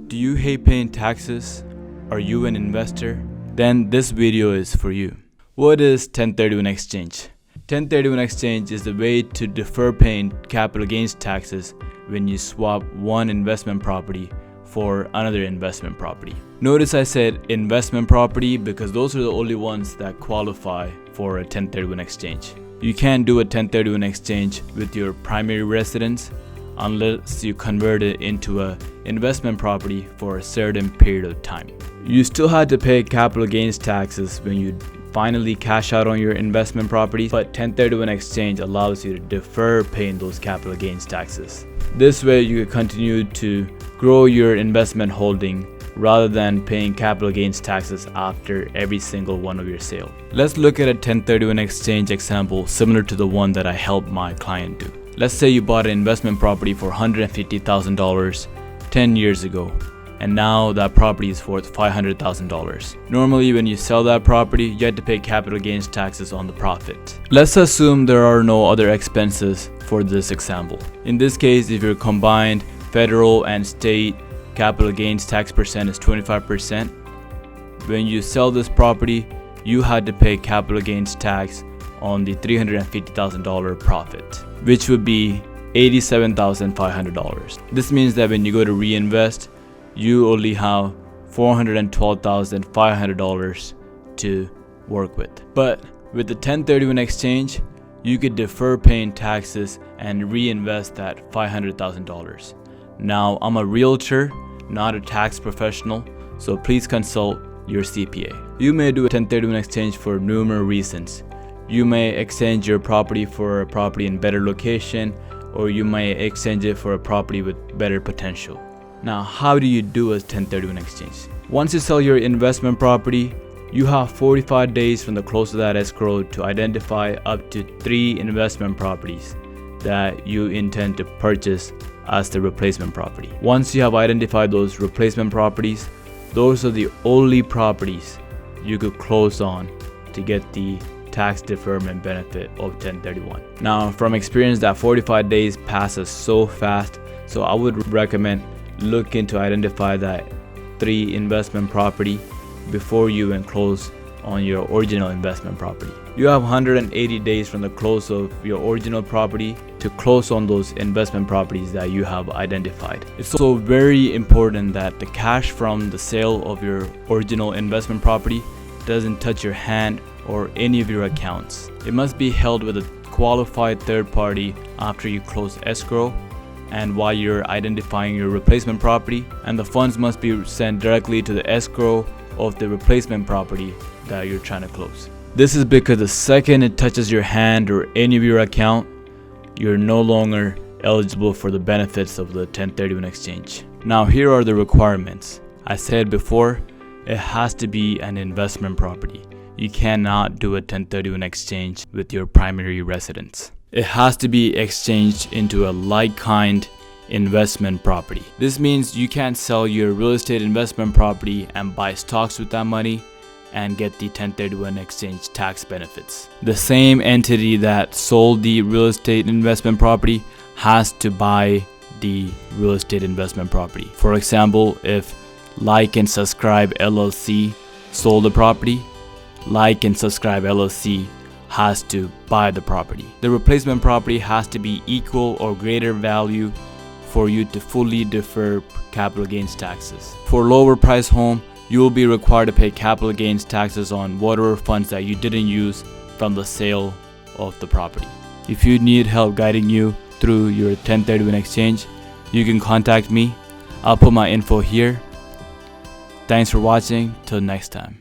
Do you hate paying taxes? Are you an investor? Then this video is for you. What is 1031 exchange? 1031 exchange is the way to defer paying capital gains taxes when you swap one investment property for another investment property. Notice I said investment property because those are the only ones that qualify for a 1031 exchange. You can't do a 1031 exchange with your primary residence unless you convert it into an investment property for a certain period of time. You still had to pay capital gains taxes when you finally cash out on your investment property, but 1031 exchange allows you to defer paying those capital gains taxes. This way you can continue to grow your investment holding rather than paying capital gains taxes after every single one of your sale. Let's look at a 1031 exchange example similar to the one that I helped my client do. Let's say you bought an investment property for $150,000 10 years ago, and now that property is worth $500,000. Normally when you sell that property, you have to pay capital gains taxes on the profit. Let's assume there are no other expenses for this example. In this case, if your combined federal and state capital gains tax percent is 25%, when you sell this property, you had to pay capital gains tax on the $350,000 profit, which would be $87,500. This means that when you go to reinvest, you only have $412,500 to work with. But with the 1031 exchange, you could defer paying taxes and reinvest that $500,000. Now, I'm a realtor, not a tax professional, so please consult your CPA. You may do a 1031 exchange for numerous reasons. You may exchange your property for a property in better location, or you may exchange it for a property with better potential. Now, how do you do a 1031 exchange? Once you sell your investment property, you have 45 days from the close of that escrow to identify up to 3 investment properties that you intend to purchase as the replacement property. Once you have identified those replacement properties, those are the only properties you could close on to get the tax deferment benefit of 1031. Now, from experience, that 45 days passes so fast, so I would recommend looking to identify that 3 investment property before you even close on your original investment property. You have 180 days from the close of your original property to close on those investment properties that you have identified. It's also very important that the cash from the sale of your original investment property doesn't touch your hand or any of your accounts. It must be held with a qualified third party after you close escrow and while you're identifying your replacement property, and the funds must be sent directly to the escrow of the replacement property that you're trying to close. This is because the second it touches your hand or any of your account, you're no longer eligible for the benefits of the 1031 exchange. Now, here are the requirements. I said before, it has to be an investment property. You cannot do a 1031 exchange with your primary residence. It has to be exchanged into a like-kind investment property. This means you can't sell your real estate investment property and buy stocks with that money and get the 1031 exchange tax benefits. The same entity that sold the real estate investment property has to buy the real estate investment property. For example, if Like and Subscribe LLC sold the property, Like and Subscribe LLC has to buy the property. The replacement property has to be equal or greater value for you to fully defer capital gains taxes. For lower price home, you will be required to pay capital gains taxes on whatever funds that you didn't use from the sale of the property. If you need help guiding you through your 1031 exchange, you can contact me. I'll put my info here. Thanks for watching. Till next time.